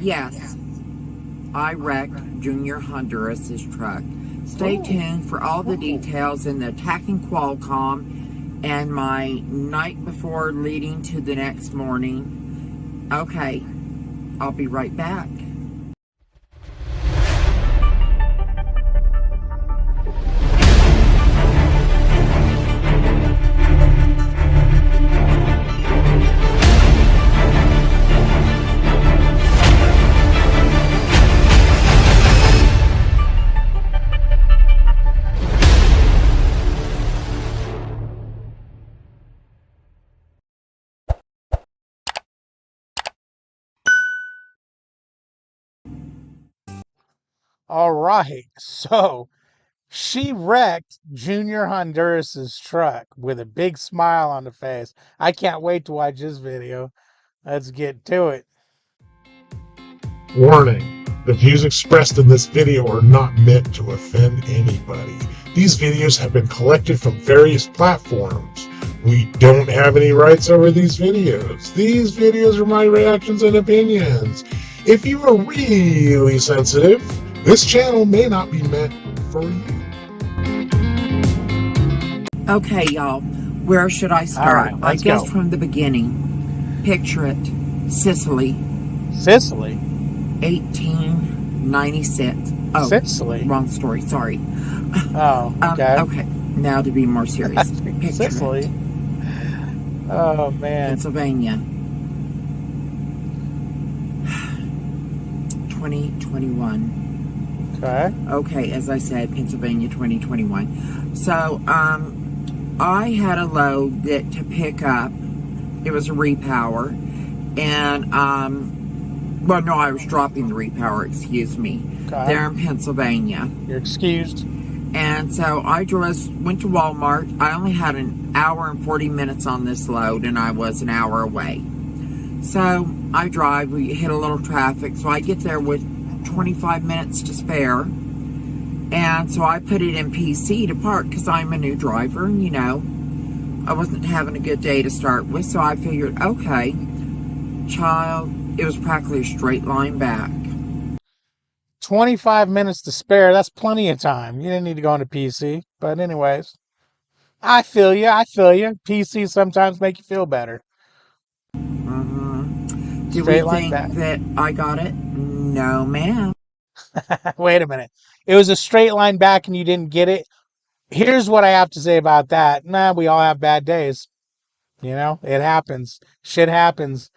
Yes, I wrecked Junior Honduras' truck. Stay tuned for all the details in the attacking Qualcomm and my night before leading to the next morning. Okay, I'll be right back. All right. So she wrecked Junior Honduras's truck with a big smile on the face. I can't wait to watch this video. Let's get to it. Warning: the views expressed in this video are not meant to offend anybody. These videos have been collected from various platforms. We don't have any rights over these videos. These videos are my reactions and opinions. If you are really sensitive, this channel may not be meant for you. Okay, y'all, where should I start? All right, I let's guess go. from the beginning. Picture it. Sicily, Sicily. 1896. Oh, Sicily. wrong story. Sorry. Oh, okay. Okay, now to be more serious. Picture Sicily. it. Oh, man. Pennsylvania. 2021. Okay. As I said, Pennsylvania 2021. So, I had a load that to pick up. It was a repower. And, well, no, I was dropping the repower, excuse me. Okay. There in Pennsylvania. You're excused. And so I went to Walmart. I only had an hour and 40 minutes on this load, and I was an hour away. So I drive, we hit a little traffic, so I get there with 25 minutes to spare. And so I put it in PC to park because I'm a new driver, and you know, I wasn't having a good day to start with, so I figured, okay, child, it was practically a straight line back. 25 minutes to spare. That's plenty of time. You didn't need to go into PC. But anyways, I feel you. PC sometimes make you feel better. Do we Straight line think back. that I got it? No, ma'am. Wait a minute. It was a straight line back and you didn't get it. Here's what I have to say about that. Nah, we all have bad days. You know, it happens. Shit happens.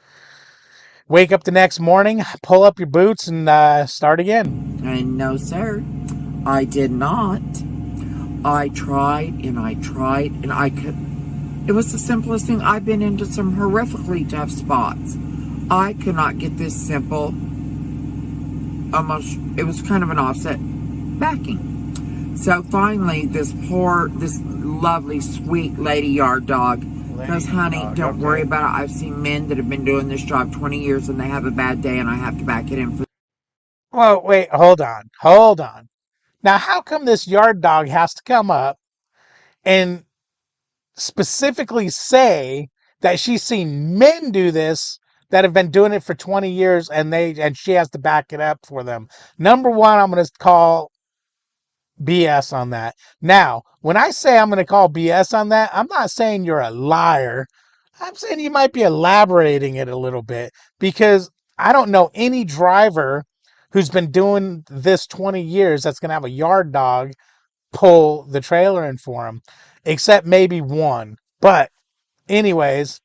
Wake up the next morning, pull up your boots, and start again. And no, sir, I did not. I tried and I tried and I could. It was the simplest thing. I've been into some horrifically tough spots. I could not get this simple. Almost, it was kind of an offset backing. So finally, this lovely, sweet lady yard dog goes, honey, don't worry about it. I've seen men that have been doing this job 20 years and they have a bad day and I have to back it in for. Well, wait, hold on. Now, how come this yard dog has to come up and specifically say that she's seen men do this that have been doing it for 20 years and she has to back it up for them? Number one, I'm going to call BS on that. Now, when I say I'm going to call BS on that, I'm not saying you're a liar. I'm saying you might be elaborating it a little bit, because I don't know any driver who's been doing this 20 years that's going to have a yard dog pull the trailer in for him, except maybe one. But anyways,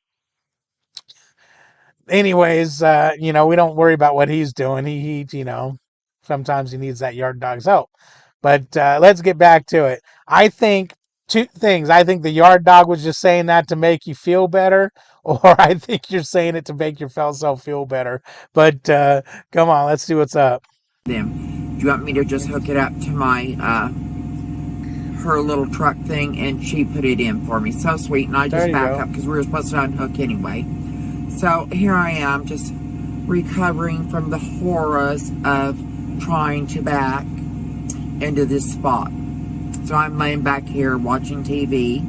you know, we don't worry about what he's doing. He you know, sometimes he needs that yard dog's help. But let's get back to it. I think two things. I think the yard dog was just saying that to make you feel better, or I think you're saying it to make yourself feel better. But come on, let's see what's up. Them. Do you want me to just hook it up to my her little truck thing, and she put it in for me? So sweet. And I just back up because we were supposed to unhook anyway. So here I am, just recovering from the horrors of trying to back into this spot. So I'm laying back here watching TV,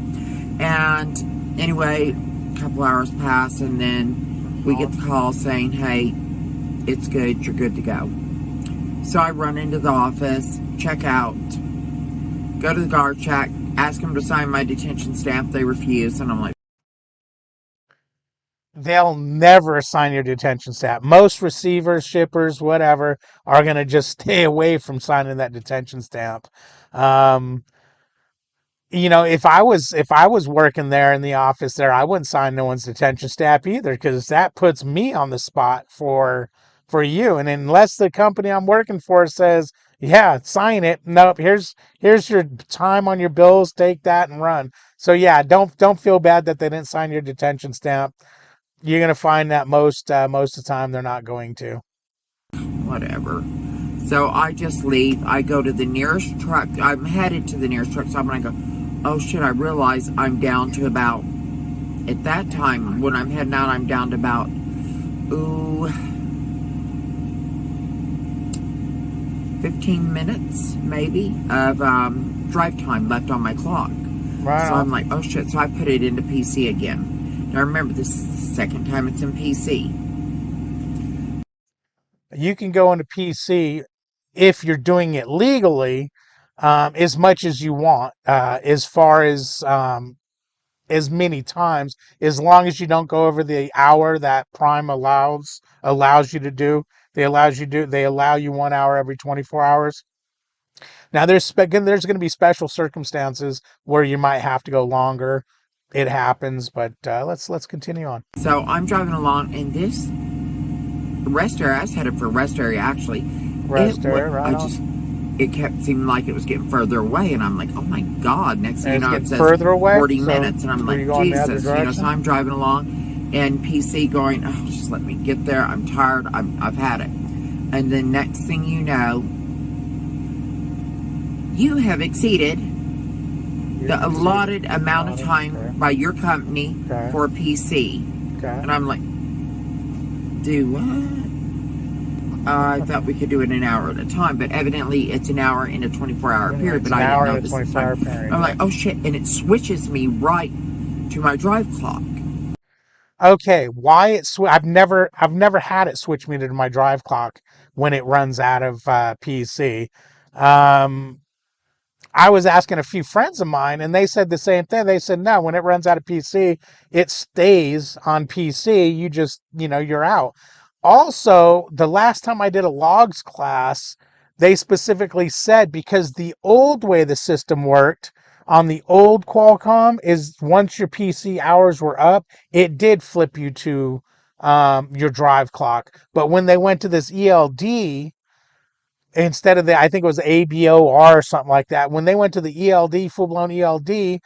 and anyway, a couple hours pass, and then we get the call saying, hey, it's good, you're good to go. So I run into the office, check out, go to the guard shack, ask them to sign my detention stamp. They refuse, and I'm like, They'll never sign your detention stamp. Most receivers, shippers, whatever, are going to just stay away from signing that detention stamp. Um, if I was working there in the office there, I wouldn't sign no one's detention stamp either, because that puts me on the spot for you. And unless the company I'm working for says, yeah, sign it, nope, here's your time on your bills, take that and run. So yeah, don't feel bad that they didn't sign your detention stamp. You're gonna find that most of the time they're not going to. whatever. So I just leave. I go to the nearest truck. I'm headed to the nearest truck stop, and I go, oh shit, I realize I'm down to about, at that time, when I'm heading out, I'm down to about, ooh, 15 minutes, maybe, of drive time left on my clock. Right So I'm on. like, oh shit, so I put it into PC again. Now remember, this is the second time it's in PC. You can go into PC if you're doing it legally, as much as you want, as far as many times, as long as you don't go over the hour that Prime allows you to do. They allow you 1 hour every 24 hours. Now there's going to be special circumstances where you might have to go longer. It happens, but let's continue on. So I'm driving along, and this rest area, I was headed for a rest area actually. Rest area, right on. It kept seeming like it was getting further away, and I'm like, oh my god, next thing And you it's know, it getting says further away. 40 So minutes, and I'm were like, you going the other Jesus, so direction? I'm driving along, and PC going, oh, just let me get there, I'm tired, I've had it. And then next thing you know, you have exceeded the allotted amount of time by your company for a PC. Okay. And I'm like, do what? I thought we could do it an hour at a time, but evidently it's an hour in a 24-hour period. But I didn't know this was time. I'm like, oh shit, and it switches me right to my drive clock. Okay, why I've never had it switch me to my drive clock when it runs out of PC. Um, I was asking a few friends of mine, and they said the same thing. They said, no, when it runs out of PC, it stays on PC. You just, you're out. Also, the last time I did a logs class, they specifically said, because the old way the system worked on the old Qualcomm is once your PC hours were up, it did flip you to your drive clock. But when they went to this ELD, instead of I think it was ABOR or something like that. When they went to the ELD, full blown ELD,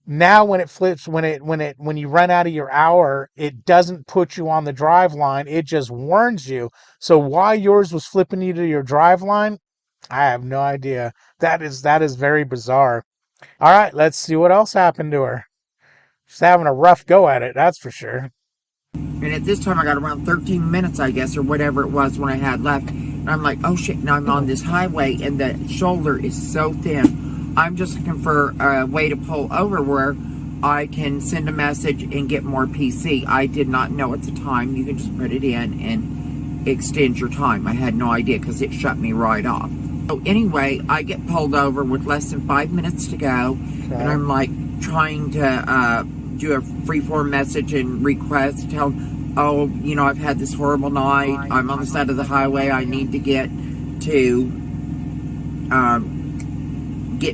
now when it flips, when you run out of your hour, it doesn't put you on the drive line. It just warns you. So why yours was flipping you to your drive line, I have no idea. That is very bizarre. All right, let's see what else happened to her. She's having a rough go at it, that's for sure. And at this time, I got around 13 minutes, I guess, or whatever it was when I had left. And I'm like, oh shit, now I'm on this highway, and the shoulder is so thin. I'm just looking for a way to pull over where I can send a message and get more PC. I did not know at the time you can just put it in and extend your time. I had no idea because it shut me right off. So anyway, I get pulled over with less than 5 minutes to go, and I'm like trying to do a freeform message and request, tell them, oh, I've had this horrible night, I'm on the side of the highway, I need to get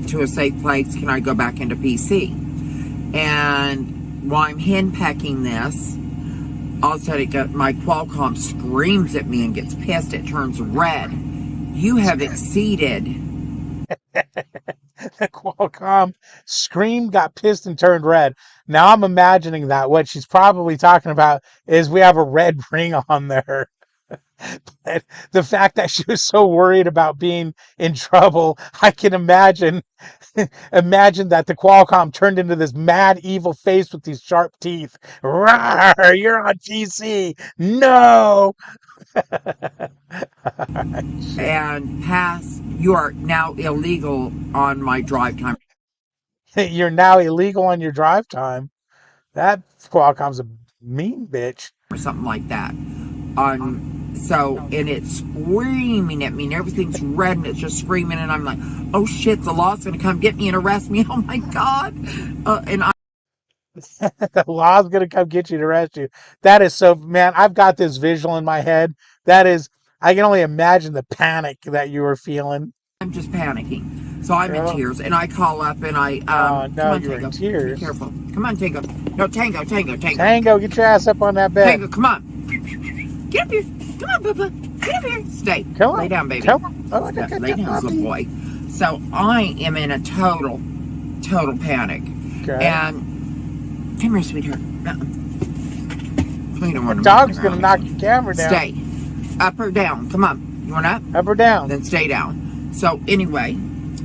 to a safe place, can I go back into PC? And while I'm henpecking this, all of a sudden my Qualcomm screams at me and gets pissed, it turns red. You have exceeded. Qualcomm screamed, got pissed, and turned red. Now I'm imagining that what she's probably talking about is we have a red ring on there. But the fact that she was so worried about being in trouble, I can imagine that the Qualcomm turned into this mad evil face with these sharp teeth. Rawr, you're on PC. No. And pass, you are now illegal on my drive time, You're now illegal on your drive time. That Qualcomm's a mean bitch. or something like that. On So, and it's screaming at me, and everything's red, and it's just screaming, and I'm like, oh shit, the law's gonna come get me and arrest me. Oh my God. And I The law's gonna come get you to arrest you. That is so, man. I've got this visual in my head. That is, I can only imagine the panic that you were feeling. I'm just panicking. So I'm in Oh, tears, and I call up, and I, oh come no, on, you were in Tango, be tears. careful. Come on, Tango. No, Tango. Tango, get your ass up on that bed. Tango, come on. Get up here. Come on, Bubba. Get up here. Stay. Come on. Lay down, baby. Come on. Oh, Yeah, lay down, little boy. So I am in a total panic. Okay. And come here, sweetheart. We don't want The to dog's gonna knock your camera down. Stay. Up or down? Come on. You want up? Up or down? Then stay down. So anyway,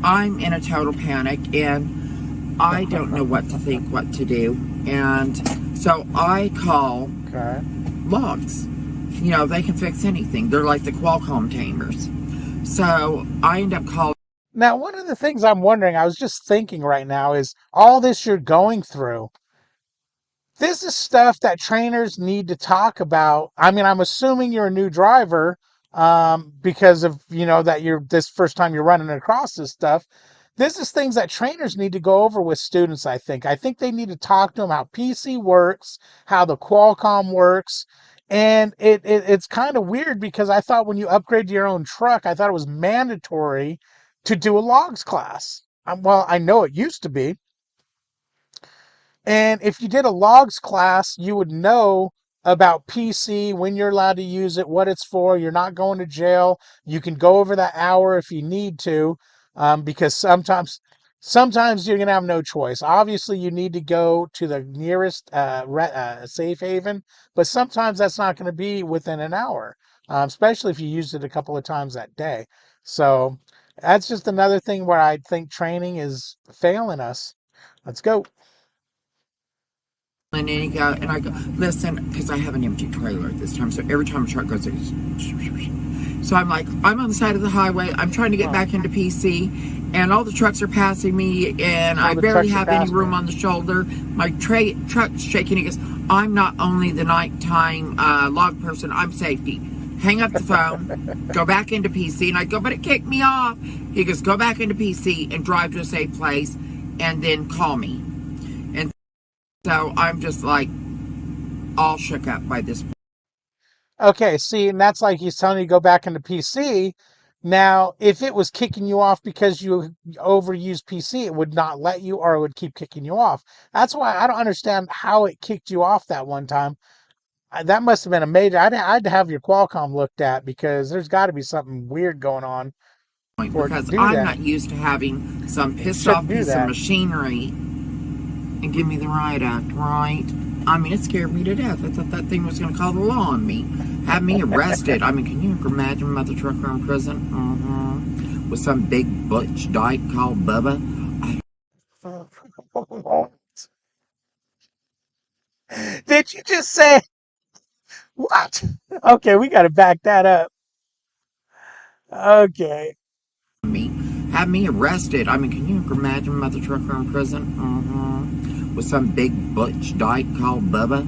I'm in a total panic, and I don't know what to think, what to do. And so I call logs. You know, they can fix anything. They're like the Qualcomm tamers. So I end up calling. Now, one of the things I'm wondering, I was just thinking right now, is all this you're going through. This is stuff that trainers need to talk about. I mean, I'm assuming you're a new driver, because of, that you're this first time you're running across this stuff. This is things that trainers need to go over with students, I think. I think they need to talk to them how PC works, how the Qualcomm works. And it's kind of weird because I thought when you upgrade to your own truck, I thought it was mandatory to do a logs class. Well, I know it used to be. And if you did a logs class, you would know about PC, when you're allowed to use it, what it's for. You're not going to jail. You can go over that hour if you need to, because sometimes you're going to have no choice. Obviously, you need to go to the nearest safe haven, but sometimes that's not going to be within an hour, especially if you used it a couple of times that day. So that's just another thing where I think training is failing us. Let's go. And I go, listen, because I have an empty trailer at this time. So every time a truck goes, so I'm like, I'm on the side of the highway. I'm trying to get back into PC, and all the trucks are passing me, and I barely have any room on the shoulder. My truck's shaking. He goes, I'm not only the nighttime log person, I'm safety. Hang up the phone, go back into PC. And I go, but it kicked me off. He goes, go back into PC and drive to a safe place, and then call me. And so I'm just like all shook up by this point. Okay, see, and that's like he's telling you to go back into PC. Now, if it was kicking you off because you overused PC, it would not let you, or it would keep kicking you off. That's why I don't understand how it kicked you off that one time. That must have been a major. I'd have your Qualcomm looked at, because there's got to be something weird going on. Because I'm not used to having some pissed off piece of machinery and give me the riot act, right? I mean, it scared me to death. I thought that thing was going to call the law on me, have me arrested. I mean, can you imagine mother trucker in prison with some big butch dyke called Bubba? Did you just say what? Okay, we got to back that up. Okay. Have me arrested. I mean, can you imagine mother trucker in prison with some big butch dyke called Bubba?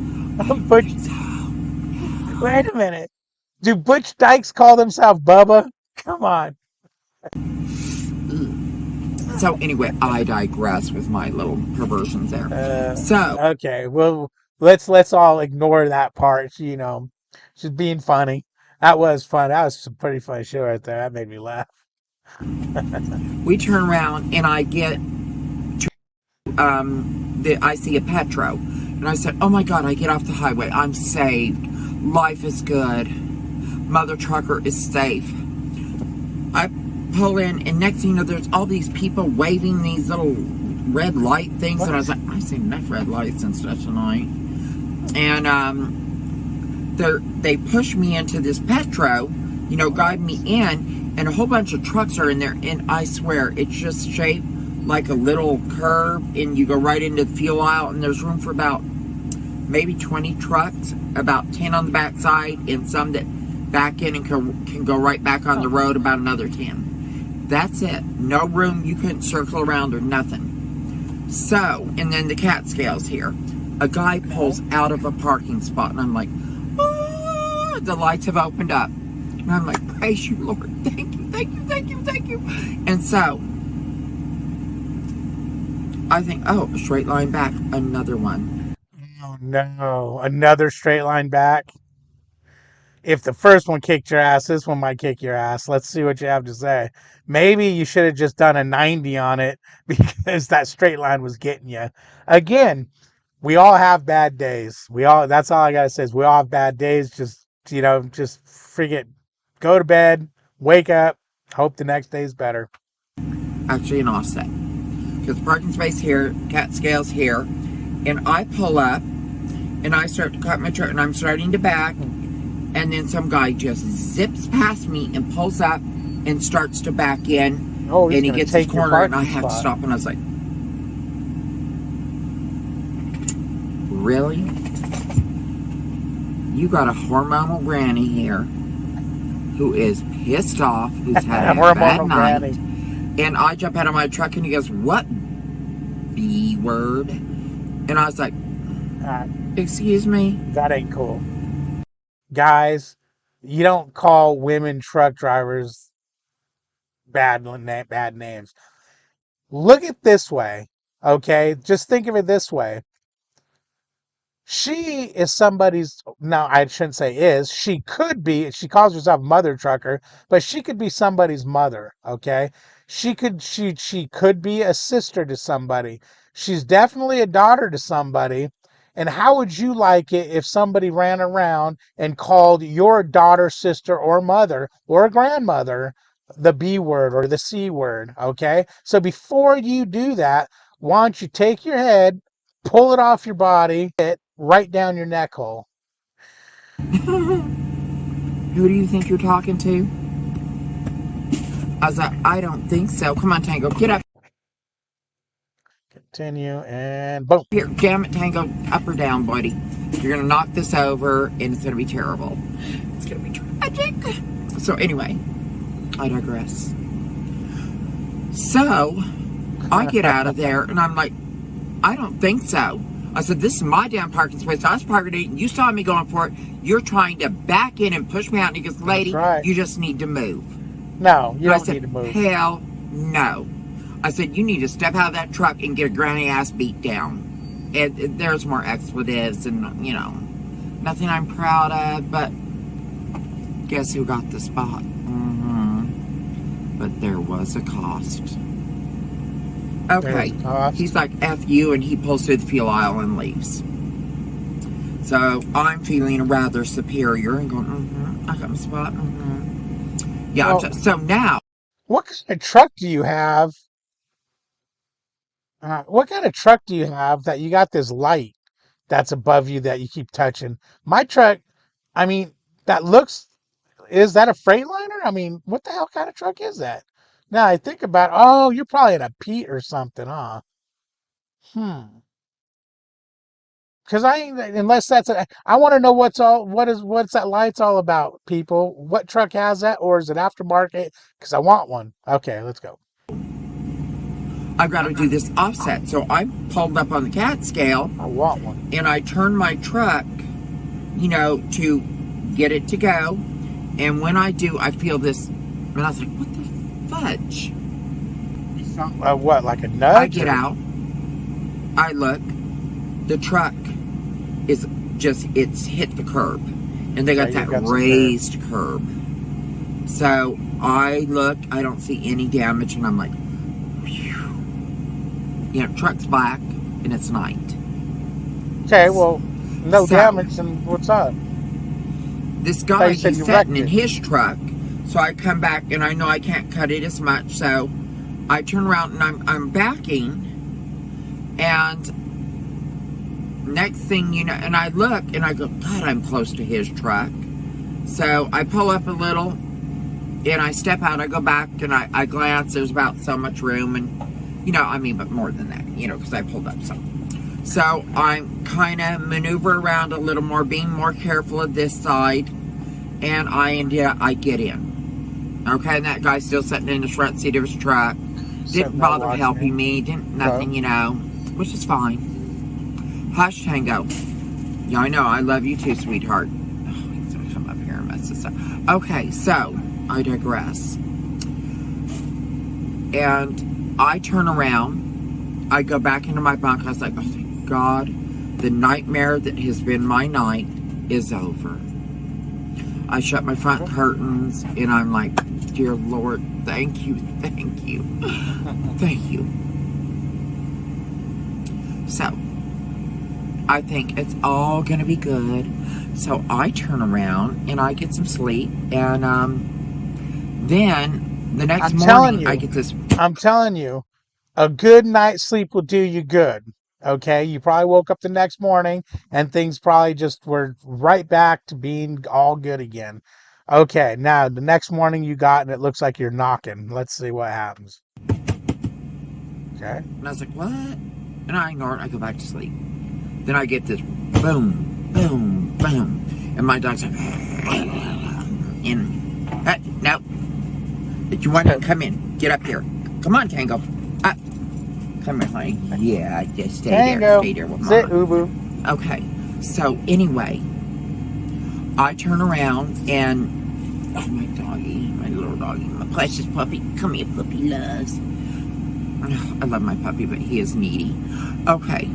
Wait a minute. Do butch dykes call themselves Bubba? Come on. So anyway, I digress with my little perversions there. Okay, well, let's all ignore that part. She's being funny. That was fun. That was some pretty funny shit right there. That made me laugh. We turn around and I get I see a Petro, and I said, oh my God, I get off the highway, I'm saved, life is good, mother trucker is safe. I pull in, and next thing you know, there's all these people waving these little red light things, and I was like, I've seen enough red lights and stuff tonight. And they push me into this Petro, guide me in, and a whole bunch of trucks are in there, and I swear it's just shaped like a little curve, and you go right into the fuel aisle, and there's room for about maybe 20 trucks, about 10 on the back side, and some that back in and can go right back on the road, about another 10. That's it. No room. You couldn't circle around or nothing. So, and then the Catskills here. A guy pulls out of a parking spot, and I'm like, oh, the lights have opened up. And I'm like, praise you, Lord. Thank you, thank you, thank you, thank you. And so, I think, oh, a straight line back. Another one. Oh, no. Another straight line back. If the first one kicked your ass, this one might kick your ass. Let's see what you have to say. Maybe you should have just done a 90 on it because that straight line was getting you. Again, we all have bad days. That's all I got to say is we all have bad days. Just forget, go to bed, wake up, hope the next day's better. Actually, an offset. Because parking space here, cat scales here. And I pull up and I start to cut my truck and I'm starting to back. And then some guy just zips past me and pulls up and starts to back in. Oh, and he gets his corner and I have to stop. And I was like, really? You got a hormonal granny here who is pissed off, who's had a bad night. And I jump out of my truck and he goes, what B word? And I was like, excuse me? That ain't cool. Guys, you don't call women truck drivers bad names. Look at it this way, okay? Just think of it this way. She is somebody's, no, I shouldn't say is, she could be, she calls herself mother trucker, but she could be somebody's mother, okay? She could be a sister to somebody. She's definitely a daughter to somebody. And how would you like it if somebody ran around and called your daughter, sister, or mother, or grandmother the B word or the C word, okay? So before you do that, why don't you take your head, pull it off your body, it right down your neck hole. Who do you think you're talking to? I was like, I don't think so. Come on, Tango, get up. Continue and boom. Here, damn it, Tango, up or down, buddy. You're going to knock this over and it's going to be terrible. It's going to be tragic. So anyway, I digress. So, I get out of there and I'm like, I don't think so. I said, this is my damn parking space. I was parking it and you saw me going for it. You're trying to back in and push me out. And he goes, lady, right. You just need to move. No, you don't need to move. Hell no. I said, you need to step out of that truck and get a granny ass beat down. And there's more expletives and, you know, nothing I'm proud of, but guess who got the spot? But there was a cost. Okay, he's like, F you, and he pulls through the fuel aisle and leaves. So I'm feeling rather superior and going, I got my spot. Yeah, well, so now. What kind of truck do you have? What kind of truck do you have that you got this light that's above you that you keep touching? My truck, I mean, is that a Freightliner? I mean, what the hell kind of truck is that? Now I think about, oh, you're probably in a Pete or something, huh? Because unless that's I want to know what's that light's all about, people. What truck has that, or is it aftermarket? Because I want one. Okay, let's go. I've got to do this offset, so I pulled up on the cat scale. I want one, and I turned my truck, you know, to get it to go. And when I do, I feel this, and I was like, what the fudge? What, like a nudge? I get out, I look, the truck is just, it's hit the curb. And they got that raised curb. So I look, I don't see any damage, and I'm like, whew. You know, truck's black, and it's night. Okay, well, no damage, and what's up? This guy, he's sitting in his truck, so I come back, and I know I can't cut it as much, so I turn around, and I'm backing, and next thing you know, and I look, and I go, God, I'm close to his truck. So I pull up a little, and I step out, I go back, and I glance, there's about so much room, and, you know, I mean, but more than that, you know, because I pulled up some. So I'm kind of maneuver around a little more, being more careful of this side, and I get in. Okay, and that guy's still sitting in the front seat of his truck. Didn't bother helping me, nothing, you know, which is fine. Hush, Tango. Yeah, I know, I love you too, sweetheart. Oh, he's gonna come up here. Okay, so I digress. And I turn around. I go back into my bunk. I was like, oh, thank God. The nightmare that has been my night is over. I shut my front curtains and I'm like, dear Lord, thank you, thank you, thank you. So, I think it's all going to be good. So I turn around and I get some sleep. And then the next morning I get this. I'm telling you, a good night's sleep will do you good. Okay, you probably woke up the next morning and things probably just were right back to being all good again. Okay, now the next morning you got and it looks like you're knocking. Let's see what happens. Okay. And I was like, what? And I ignore it. I go back to sleep. Then I get this boom, boom, boom. And my dog's like, no. You want to come in. Get up here. Come on, Tango. Up. Come here, honey. Yeah, just stay there. Stay there with Mama. Sit, Ubu. Okay. So, anyway, I turn around and, oh, my doggy, my little doggy, my precious puppy. Come here, puppy loves. I love my puppy, but he is needy. Okay.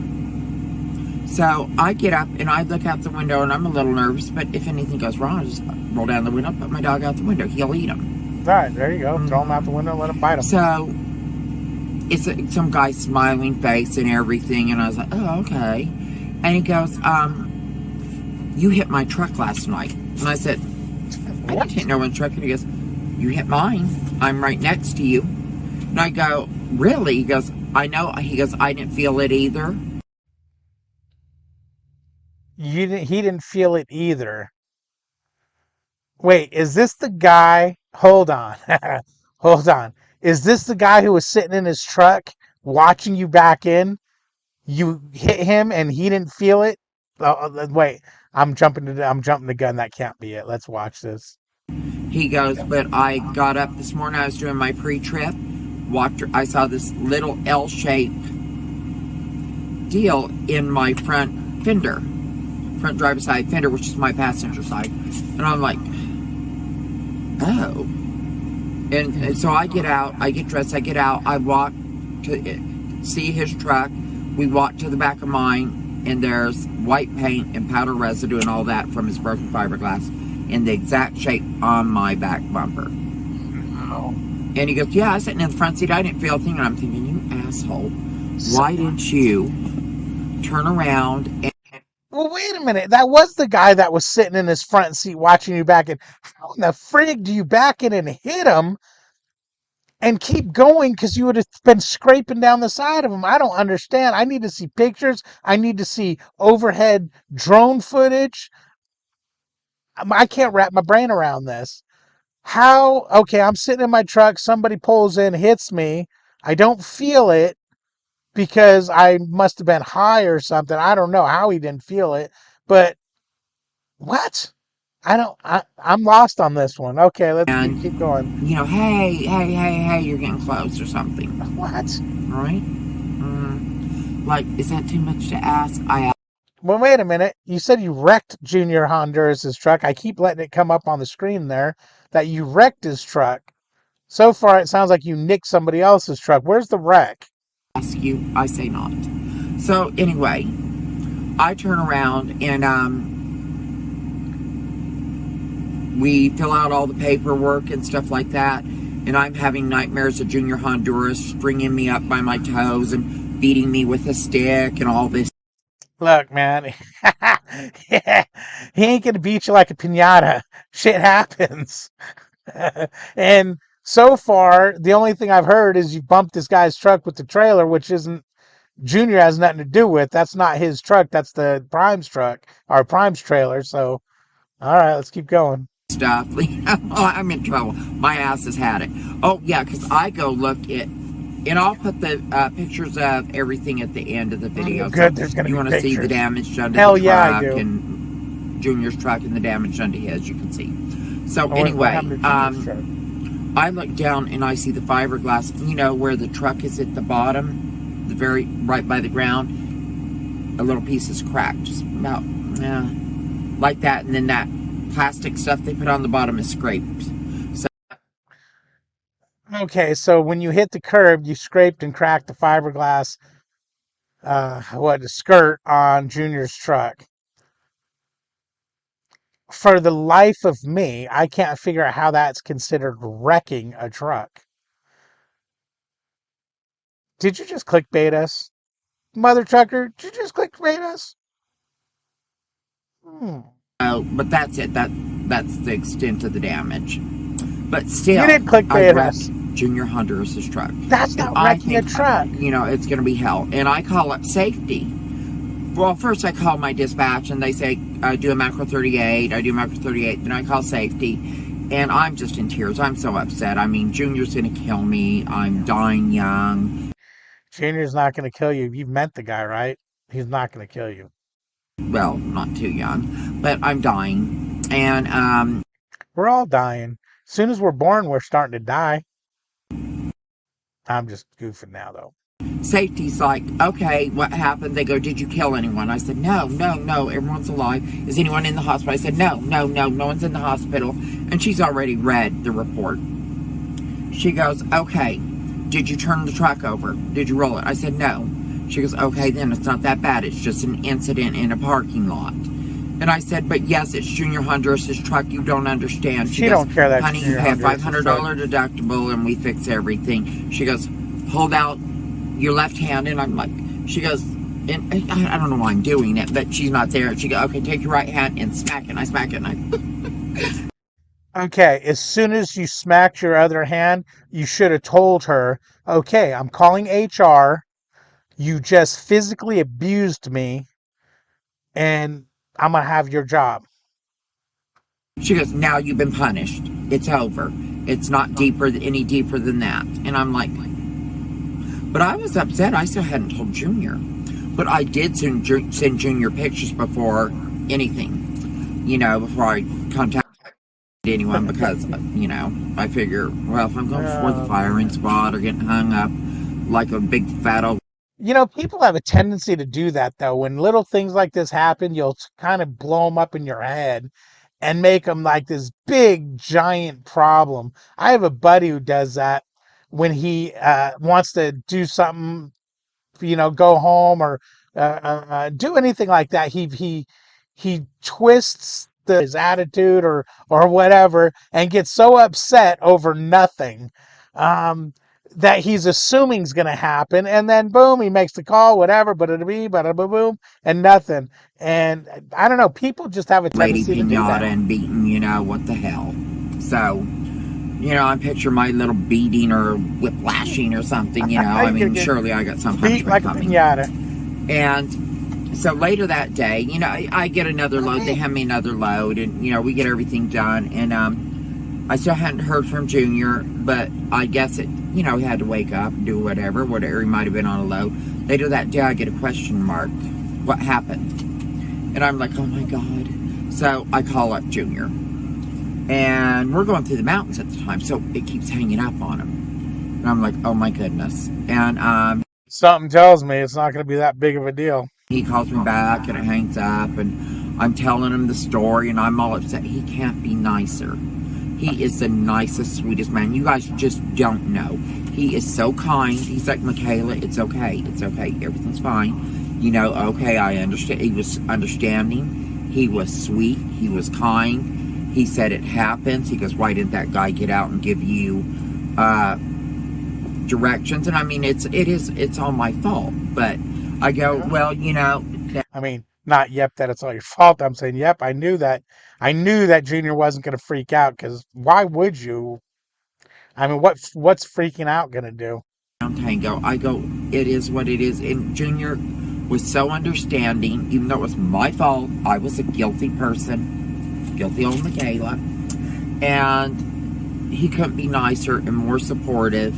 So I get up and I look out the window and I'm a little nervous, but if anything goes wrong, I just roll down the window, put my dog out the window. He'll eat him. All right, there you go. Throw him out the window, let him bite him. So it's some guy smiling face and everything, and I was like, oh, okay. And he goes, you hit my truck last night. And I said, I didn't hit no one's truck. And he goes, you hit mine. I'm right next to you. And I go, really? He goes, I know. He goes, I didn't feel it either. He didn't feel it either. Wait, is this the guy? Hold on. Hold on. Is this the guy who was sitting in his truck watching you back in? You hit him and he didn't feel it? Wait, I'm jumping the gun. That can't be it. Let's watch this. He goes, but I got up this morning. I was doing my pre-trip. I saw this little L-shaped deal in my front fender. Front driver's side fender, which is my passenger side. And I'm like, oh. And so I get out, I get dressed, I get out, I walk to see his truck. We walk to the back of mine, and there's white paint and powder residue and all that from his broken fiberglass in the exact shape on my back bumper. Oh. And he goes, yeah, I was sitting in the front seat, I didn't feel a thing. And I'm thinking, you asshole, why didn't you turn around and... Well, wait a minute. That was the guy that was sitting in his front seat watching you back in. How in the frig do you back in and hit him and keep going? Because you would have been scraping down the side of him. I don't understand. I need to see pictures. I need to see overhead drone footage. I can't wrap my brain around this. How? Okay, I'm sitting in my truck. Somebody pulls in, hits me. I don't feel it, because I must have been high or something. I don't know how he didn't feel it, but what? I'm lost on this one. Okay, let's keep going. You know, hey, you're getting close or something. What? All right? Like, is that too much to ask? Well, wait a minute. You said you wrecked Junior Honduras' truck. I keep letting it come up on the screen there that you wrecked his truck. So far, it sounds like you nicked somebody else's truck. Where's the wreck? Ask you, I say not. So anyway, I turn around and we fill out all the paperwork and stuff like that, and I'm having nightmares of Junior Honduras stringing me up by my toes and beating me with a stick and all this. Look, man, he ain't gonna beat you like a piñata. Shit happens. And so far, the only thing I've heard is you bumped this guy's truck with the trailer, which isn't, Junior has nothing to do with. That's not his truck. That's the Prime's truck, or Prime's trailer. So, all right, let's keep going. Stuff. I'm in trouble. My ass has had it. Oh, yeah, because I go look at, and I'll put the pictures of everything at the end of the video. Good, so there's going to be pictures. You want to see the damage done to Hell the truck, yeah, I do. And Junior's truck and the damage done to his, you can see. So anyway, I look down and I see the fiberglass, you know, where the truck is at the bottom, the very right by the ground, a little piece is cracked, just about, like that, and then that plastic stuff they put on the bottom is scraped. So Okay, so when you hit the curb, you scraped and cracked the fiberglass skirt on Junior's truck. For the life of me, I can't figure out how that's considered wrecking a truck. Did you just clickbait us? Mother trucker, did you just clickbait us? but that's it. That's the extent of the damage. But You still, didn't I clickbait wrecked us. Junior Honduras' truck. That's And not I wrecking a think, truck. it's going to be hell. And I call up safety. Well, first I call my dispatch and they say, I do a macro 38, then I call safety. And I'm just in tears. I'm so upset. I mean, Junior's going to kill me. I'm dying young. Junior's not going to kill you. You've met the guy, right? He's not going to kill you. Well, not too young, but I'm dying. And, We're all dying. As soon as we're born, we're starting to die. I'm just goofing now, though. safety's like, okay, what happened? They go, did you kill anyone? I said, no, everyone's alive. Is anyone in the hospital? I said, no one's in the hospital. And she's already read the report. She goes, okay, did you turn the truck over? Did you roll it? I said, no. She goes, okay, then it's not that bad. It's just an incident in a parking lot. And I said, but yes, it's Junior Honduras' truck. You don't understand. She don't care that honey, you pay a $500 deductible and we fix everything. She goes, hold out your left hand. And I'm like, she goes, and I don't know why I'm doing it, but she's not there. She goes, okay, take your right hand and smack it. And I smack it. And Okay, as soon as you smacked your other hand, you should have told her, okay, I'm calling HR. You just physically abused me, and I'm going to have your job. She goes, now you've been punished. It's over. It's not any deeper than that. And I'm like, but I was upset. I still hadn't told Junior. But I did send Junior pictures before anything, before I contacted anyone because, I figure, well, if I'm going before the firing squad or getting hung up like a big fat old... People have a tendency to do that, though. When little things like this happen, you'll kind of blow them up in your head and make them like this big, giant problem. I have a buddy who does that when he wants to do something, go home or do anything like that. He twists his attitude or whatever and gets so upset over nothing that he's assuming is going to happen, and then boom, he makes the call, whatever, bada boom, and nothing. And I don't know, people just have a lady tendency to do that. pinata and beaten, what the hell. So, I picture my little beating or whiplashing or something, I mean, surely I got some punishment like coming. A pinata. And so later that day, I get another load. They hand me another load, and, we get everything done. And I still hadn't heard from Junior, but I guess it, he had to wake up and do whatever he might have been on a load. Later that day, I get a question mark. What happened? And I'm like, oh my God. So I call up Junior. And we're going through the mountains at the time, so it keeps hanging up on him. And I'm like, oh my goodness. And something tells me it's not going to be that big of a deal. He calls me back and it hangs up, and I'm telling him the story, and I'm all upset. He can't be nicer. He is the nicest, sweetest man. You guys just don't know. He is so kind. He's like, Michaela, it's okay. It's okay. Everything's fine. Okay, I understand. He was understanding. He was sweet. He was kind. He said it happens. He goes, why didn't that guy get out and give you directions? And I mean, it's all my fault. But I go, well, I mean, not yep, that it's all your fault. I'm saying, yep, I knew that Junior wasn't going to freak out, because why would you? I mean, what's freaking out going to do? Tango. I go, it is what it is. And Junior was so understanding, even though it was my fault. I was a guilty person, guilty old Michaela. And he couldn't be nicer and more supportive.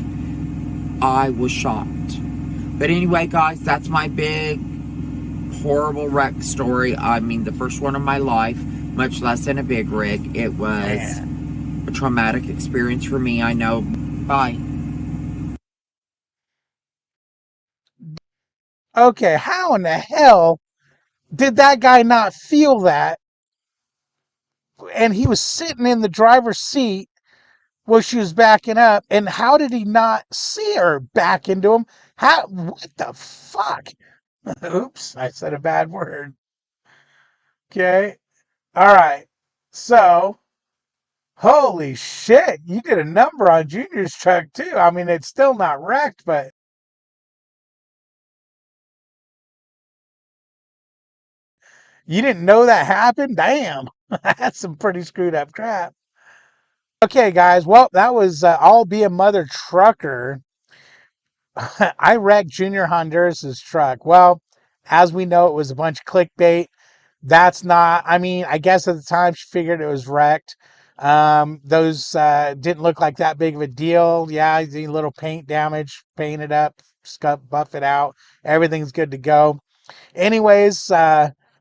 I was shocked. But anyway, guys, that's my big horrible wreck story. I mean, the first one of my life, much less in a big rig. It was a traumatic experience for me, I know. Bye. Okay, how in the hell did that guy not feel that and he was sitting in the driver's seat while she was backing up. And how did he not see her back into him? How? What the fuck? Oops, I said a bad word. Okay. All right. So, holy shit, you did a number on Junior's truck too. I mean, it's still not wrecked, but you didn't know that happened? Damn. That's some pretty screwed up crap. Okay, guys. Well, that was I'll Be a Mother Trucker. I wrecked Junior Honduras' truck. Well, as we know, it was a bunch of clickbait. That's not, I mean, I guess at the time she figured it was wrecked. Those didn't look like that big of a deal. Yeah, the little paint damage, paint it up, buff it out. Everything's good to go. Anyways,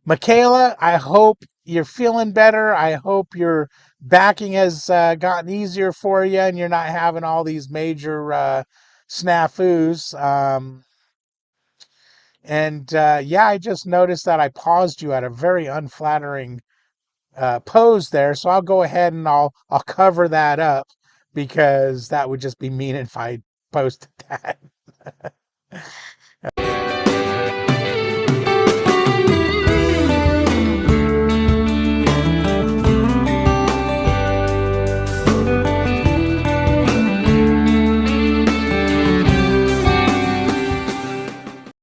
Michaela, I hope you're feeling better. I hope your backing has gotten easier for you and you're not having all these major snafus. Yeah, I just noticed that I paused you at a very unflattering pose there, so I'll go ahead and I'll cover that up because that would just be mean if I posted that.